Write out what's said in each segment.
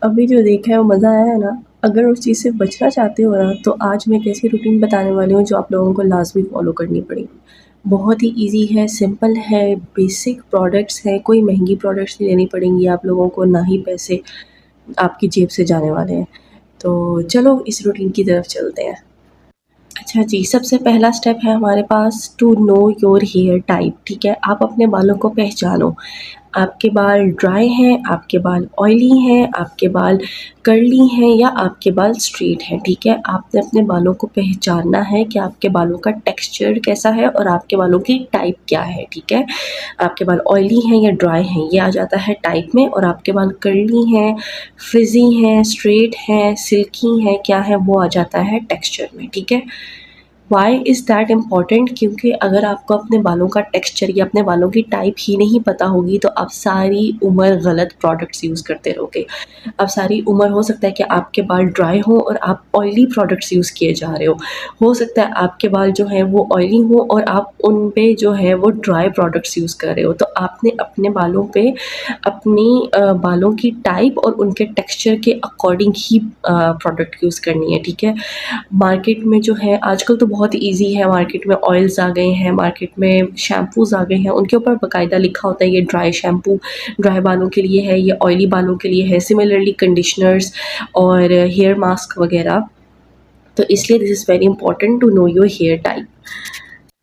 अभी जो देखा है वो मज़ा आया है ना। अगर उस चीज़ से बचना चाहते हो ना, तो आज मैं एक ऐसी रूटीन बताने वाली हूँ जो आप लोगों को लाज़मी फ़ॉलो करनी पड़ेगी। बहुत ही ईज़ी है, सिंपल है, बेसिक प्रोडक्ट्स हैं, कोई महँगी प्रोडक्ट्स नहीं लेनी पड़ेंगी आप लोगों को, ना ही पैसे आपकी जेब से जाने वाले हैं। तो चलो इस रूटीन की तरफ चलते हैं। अच्छा जी, सबसे पहला स्टेप है हमारे पास to know your hair type, ठीक है? आप अपने बालों को पहचानो। आपके बाल ड्राई हैं, आपके बाल ऑयली हैं, आपके बाल कर्ली हैं या आपके बाल स्ट्रेट हैं, ठीक है? आपने अपने बालों को पहचानना है कि आपके बालों का टेक्सचर कैसा है और आपके बालों की टाइप क्या है, ठीक है? आपके बाल ऑयली हैं या ड्राई हैं, ये आ जाता है टाइप में। और आपके बाल कर्ली हैं, फ्रिज़ी हैं, स्ट्रेट हैं, सिल्की हैं, क्या है वो आ जाता है टेक्सचर में, ठीक है? Why is that important? क्योंकि अगर आपको अपने बालों का टेक्सचर या अपने बालों की टाइप ही नहीं पता होगी तो आप सारी उम्र गलत प्रोडक्ट्स यूज़ करते रहोगे। अब सारी उम्र हो सकता है कि आपके बाल ड्राई हों और आप ऑयली प्रोडक्ट्स यूज़ किए जा रहे हो सकता है आपके बाल जो हैं वो ऑयली हों और आप उन पे जो है वो ड्राई प्रोडक्ट्स यूज़ कर रहे हो। तो आपने अपने बालों पे अपनी बालों की टाइप और उनके टेक्सचर के अकॉर्डिंग ही प्रोडक्ट यूज़ करनी है, ठीक है? मार्केट में जो है आजकल तो बहुत ईज़ी है, मार्केट में ऑयल्स आ गए हैं, मार्केट में शैम्पूज़ आ गए हैं, उनके ऊपर बाकायदा लिखा होता है ये ड्राई शैम्पू ड्राई बालों के लिए है, ये ऑयली बालों के लिए है। सिमिलरली कंडीशनर्स और हेयर मास्क वगैरह। तो इसलिए this is very important to know your hair type.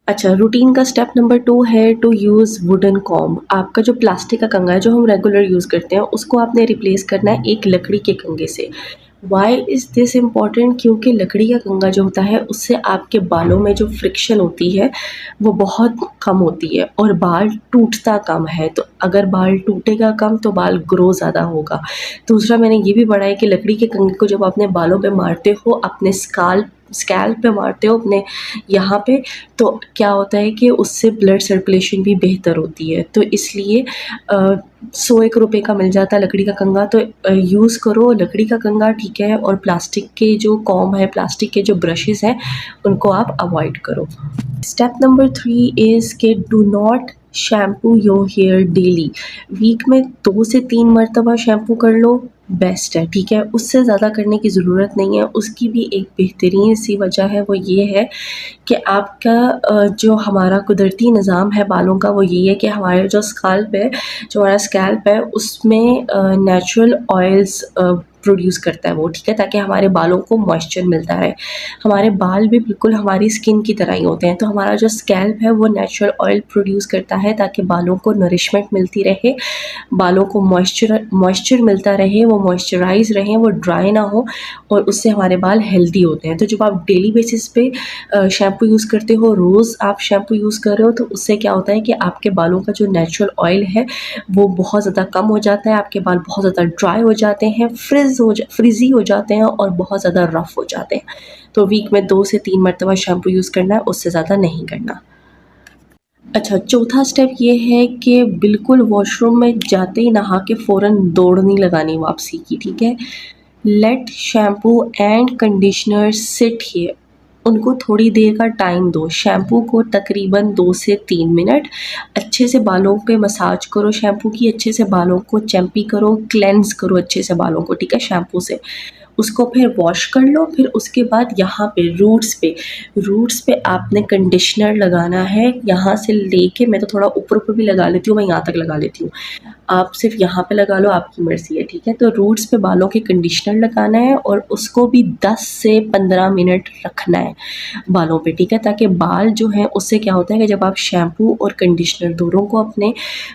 अच्छा, रूटीन का स्टेप नंबर 2 है टू यूज़ वुडन कॉम्ब। आपका जो प्लास्टिक का कंघा है जो हम रेगुलर यूज़ करते हैं उसको आपने रिप्लेस करना है एक लकड़ी के कंघे से। Why is this important? क्योंकि लकड़ी का कंघा जो होता है उससे आपके बालों में जो फ्रिक्शन होती है वो बहुत कम होती है और बाल टूटता कम है। तो अगर बाल टूटेगा कम तो बाल ग्रो ज़्यादा होगा। दूसरा मैंने ये भी पढ़ा है कि लकड़ी के कंघे को जब अपने बालों पे मारते हो, अपने स्कैल्प पे मारते हो अपने यहाँ पे, तो क्या होता है कि उससे ब्लड सर्कुलेशन भी बेहतर होती है। तो इसलिए 100-1 रुपए का मिल जाता है लकड़ी का कंघा, तो यूज़ करो लकड़ी का कंघा, ठीक है? और प्लास्टिक के जो कॉम्ब है, प्लास्टिक के जो ब्रशेज़ हैं उनको आप अवॉइड करो। स्टेप नंबर 3 इज़ कि do not shampoo your hair daily. Week में 2 से 3 मरतबा शैम्पू कर लो, बेस्ट है, ठीक है? उससे ज़्यादा करने की ज़रूरत नहीं है। उसकी भी एक बेहतरीन सी वजह है, वो ये है कि आपका जो हमारा कुदरती निज़ाम है बालों का वो ये है कि हमारे जो हमारा स्कैल्प है उसमें नेचुरल ऑयल्स प्रोड्यूस करता है वो, ठीक है? ताकि हमारे बालों को मॉइस्चर मिलता रहे। हमारे बाल भी बिल्कुल हमारी स्किन की तरह ही होते हैं, तो हमारा जो स्कैल्प है वो नेचुरल ऑयल प्रोड्यूस करता है ताकि बालों को नरिशमेंट मिलती रहे, बालों को मॉइस्चर मिलता रहे, वो मॉइस्चराइज़ रहें, वो ड्राई ना हो और उससे हमारे बाल हेल्दी होते हैं। तो जब आप डेली बेसिस पे शैम्पू यूज़ करते हो, रोज़ आप शैम्पू यूज़ कर रहे हो, तो उससे क्या होता है कि आपके बालों का जो नेचुरल ऑयल है वो बहुत ज़्यादा कम हो जाता है, आपके बाल बहुत ज़्यादा ड्राई हो जाते हैं, फ्रिज़ी हो जाते हैं और बहुत ज़्यादा रफ़ हो जाते हैं। तो वीक में 2 से 3 मरतबा शैम्पू यूज़ करना है, उससे ज़्यादा नहीं करना। अच्छा, चौथा स्टेप ये है कि बिल्कुल वॉशरूम में जाते ही नहा के फ़ौरन दौड़ नहीं लगानी वापसी की, ठीक है? Let shampoo and conditioner sit here. उनको थोड़ी देर का टाइम दो। शैम्पू को तकरीबन 2 से 3 मिनट अच्छे से बालों पे मसाज करो शैम्पू की, अच्छे से बालों को चैम्पी करो, क्लेंज़ करो अच्छे से बालों को, ठीक है, शैम्पू से। उसको फिर वॉश कर लो, फिर उसके बाद यहाँ पे रूट्स पे आपने कंडीशनर लगाना है। यहाँ से लेके मैं तो थोड़ा ऊपर-ऊपर भी लगा लेती हूँ, मैं यहाँ तक लगा लेती हूँ। आप सिर्फ यहाँ पे लगा लो, आपकी मर्ज़ी है, ठीक है? तो रूट्स पे बालों के कंडीशनर लगाना है और उसको भी 10 से 15 मिनट रखना है बालों पे, ठीक है? ताकि बाल जो हैं उससे क्या होता है कि जब आप शैम्पू और कंडीशनर दोनों को अपने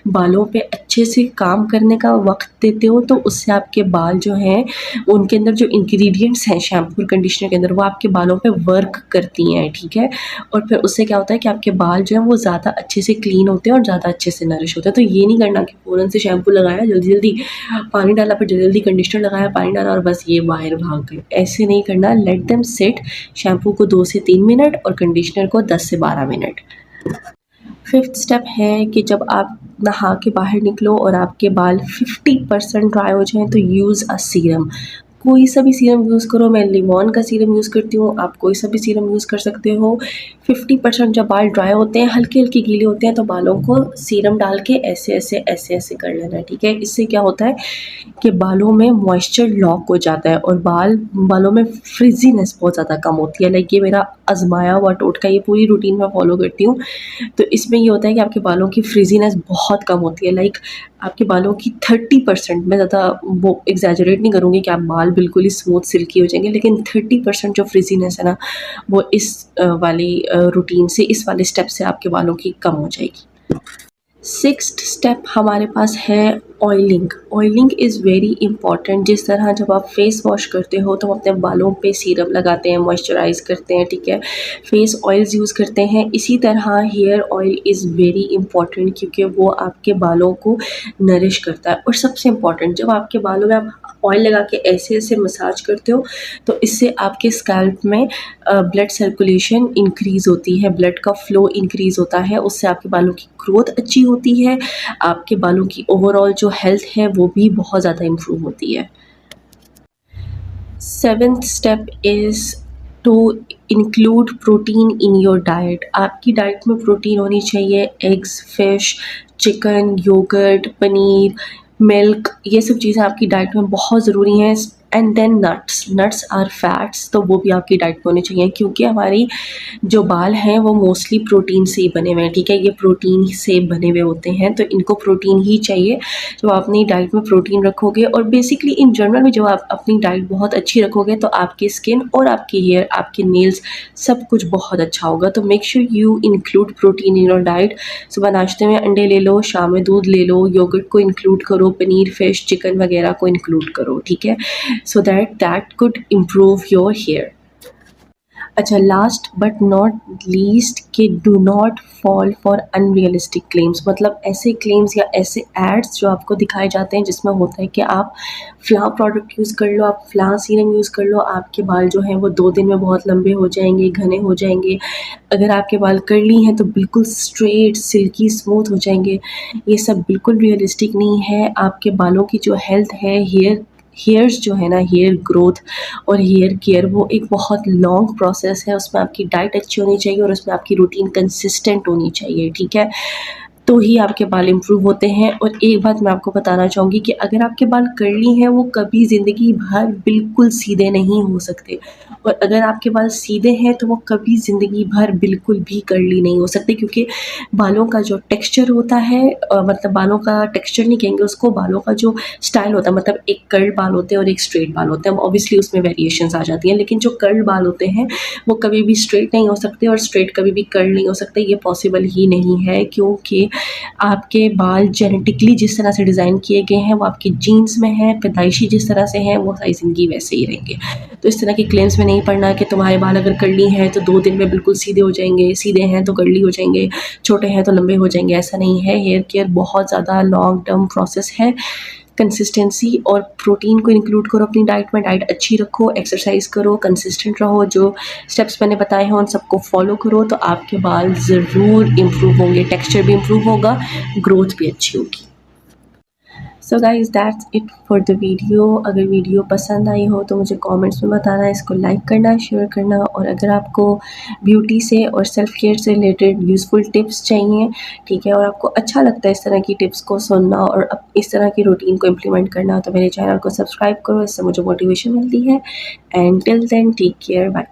बालों पे अच्छे से काम करने का वक़्त देते हो तो उससे आपके बाल जो हैं उनके अंदर जो इंग्रेडिएंट्स हैं शैम्पू और कंडीशनर के अंदर वो आपके बालों पे वर्क करती हैं, ठीक है? और फिर उससे क्या होता है कि आपके बाल जो हैं वो ज़्यादा अच्छे से क्लीन होते हैं और ज़्यादा अच्छे से नरिश होते हैं। तो ये नहीं करना कि फ़ौरन से शैम्पू लगाया, जल्दी-जल्दी पानी डाला, फिर जल्दी-जल्दी कंडीशनर लगाया, पानी डाला और बस ये बाहर भाग गए। ऐसे नहीं करना, लेट देम सिट। शैम्पू को 2 से 3 मिनट और कंडीशनर को 10 से 12 मिनट। फिफ्थ स्टेप है कि जब आप नहा के बाहर निकलो और आपके बाल 50% ड्राई हो जाएँ तो यूज़ अ सीरम। कोई सा भी सीरम यूज़ करो, मैं लिवॉन का सीरम यूज़ करती हूँ, आप कोई सा भी सीरम यूज़ कर सकते हो। 50% जब बाल ड्राई होते हैं, हल्के-हल्के गीले होते हैं, तो बालों को सीरम डाल के ऐसे-ऐसे कर लेना है, ठीक है? इससे क्या होता है कि बालों में मॉइस्चर लॉक हो जाता है और बालों में फ्रिज़ीनेस बहुत ज़्यादा कम होती है। लाइक ये मेरा आज़माया हुआ टोटका, ये पूरी रूटीन मैं फ़ॉलो करती हूँ। तो इसमें ये होता है कि आपके बालों की फ्रिज़ीनेस बहुत कम होती है। लाइक आपके बालों की 30%, मैं ज़्यादा वो एग्ज़ैजरेट नहीं करूँगी कि आप बाल बिल्कुल ही स्मूथ सिल्की हो जाएँगे, लेकिन 30% जो फ्रिज़ीनेस है ना, वो इस वाली रूटीन से, इस वाले स्टेप से आपके बालों की कम हो जाएगी। सिक्स्थ स्टेप हमारे पास है oiling. Oiling is very important. जिस तरह जब आप फेस वॉश करते हो तो हम अपने बालों पे सीरम लगाते हैं, मॉइस्चराइज़ करते हैं, ठीक है, फेस ऑयल्स यूज़ करते हैं, इसी तरह hair oil is very important क्योंकि वो आपके बालों को नरिश करता है। और सबसे इम्पॉर्टेंट, जब आपके बालों में आप ऑयल लगा के ऐसे-ऐसे मसाज करते हो तो इससे आपके स्कैल्प में ब्लड सर्कुलेशन इंक्रीज़ होती है, ब्लड का फ्लो इंक्रीज़ होता है, उससे आपके बालों की ग्रोथ अच्छी होती है, आपके बालों की ओवरऑल जो हेल्थ है वो भी बहुत ज़्यादा इम्प्रूव होती है। Seventh step is to include protein in your diet. आपकी डाइट में प्रोटीन होनी चाहिए। Eggs, fish, chicken, yogurt, paneer, milk, ये सब चीज़ें आपकी डाइट में बहुत ज़रूरी हैं। And then nuts, nuts are fats, तो वो भी आपकी डाइट में होने चाहिए क्योंकि हमारी जो बाल हैं वो मोस्टली प्रोटीन से ही बने हुए हैं, ठीक है, ये प्रोटीन से बने हुए होते हैं, तो इनको प्रोटीन ही चाहिए। जब आप अपनी डाइट में प्रोटीन रखोगे और बेसिकली इन जनरल में जब आप अपनी डाइट बहुत अच्छी रखोगे तो आपकी स्किन और आपकी हेयर, आपके नेल्स, सब कुछ बहुत अच्छा होगा। तो make sure you include protein in your diet. सुबह नाश्ते में अंडे ले लो, शाम में दूध ले लो, योगर्ट को इंक्लूड करो, पनीर, फिश, चिकन वगैरह को इंक्लूड करो, ठीक है, so that could improve your hair. अच्छा, लास्ट बट नॉट लीस्ट कि do not fall for unrealistic claims. मतलब ऐसे क्लेम्स या ऐसे एड्स जो आपको दिखाए जाते हैं जिसमें होता है कि आप फ़लाँ प्रोडक्ट यूज़ कर लो, आप फ़लाँ सीरम यूज़ कर लो, आपके बाल जो हैं वो 2 दिन में बहुत लंबे हो जाएंगे, घने हो जाएंगे। अगर आपके बाल कर्ली हैं तो बिल्कुल स्ट्रेट, सिल्की, स्मूथ हो जाएंगे। ये सब बिल्कुल रियलिस्टिक नहीं है। आपके बालों की जो हेल्थ है, हेयर्स जो है ना, हेयर ग्रोथ और हेयर केयर, वो एक बहुत लॉन्ग प्रोसेस है। उसमें आपकी डाइट अच्छी होनी चाहिए और उसमें आपकी रूटीन कंसिस्टेंट होनी चाहिए, ठीक है, तो ही आपके बाल इम्प्रूव होते हैं। और एक बात मैं आपको बताना चाहूँगी कि अगर आपके बाल कर्ली हैं वो कभी ज़िंदगी भर बिल्कुल सीधे नहीं हो सकते, और अगर आपके बाल सीधे हैं तो वो कभी ज़िंदगी भर बिल्कुल भी कर्ली नहीं हो सकते क्योंकि बालों का जो टेक्सचर होता है, मतलब बालों का टेक्सचर नहीं कहेंगे उसको, बालों का जो स्टाइल होता है, मतलब एक कर्ल बाल होते हैं और एक स्ट्रेट बाल होते हैं। ऑब्वियसली उसमें वेरिएशंस आ जाती हैं, लेकिन जो कर्ल बाल होते हैं वो कभी भी स्ट्रेट नहीं हो सकते और स्ट्रेट कभी भी कर्ल नहीं हो सकते। ये पॉसिबल ही नहीं है क्योंकि आपके बाल जेनेटिकली जिस तरह से डिज़ाइन किए गए हैं वो आपके जीन्स में है, पैदाइशी जिस तरह से हैं वो सारी ज़िंदगी वैसे ही रहेंगे। तो इस तरह के क्लेम्स में नहीं पड़ना कि तुम्हारे बाल अगर कर्ली हैं तो 2 दिन में बिल्कुल सीधे हो जाएंगे, सीधे हैं तो कर्ली हो जाएंगे, छोटे हैं तो लंबे हो जाएंगे, ऐसा नहीं है। हेयर केयर बहुत ज़्यादा लॉन्ग टर्म प्रोसेस है। कंसिस्टेंसी और प्रोटीन को इंक्लूड करो अपनी डाइट में, डाइट अच्छी रखो, एक्सरसाइज करो, कंसिस्टेंट रहो, जो स्टेप्स मैंने बताए हैं उन सबको फॉलो करो तो आपके बाल ज़रूर इम्प्रूव होंगे, टेक्सचर भी इम्प्रूव होगा, ग्रोथ भी अच्छी होगी। So guys, that's it for the video. अगर वीडियो पसंद आई हो तो मुझे कमेंट्स में बताना, इसको लाइक करना, शेयर करना, और अगर आपको ब्यूटी से और सेल्फ केयर से रिलेटेड यूज़फुल टिप्स चाहिए, ठीक है, और आपको अच्छा लगता है इस तरह की टिप्स को सुनना और इस तरह की रूटीन को इम्प्लीमेंट करना, तो मेरे चैनल को सब्सक्राइब करो, इससे मुझे मोटिवेशन मिलती है। And till then, take care, bye.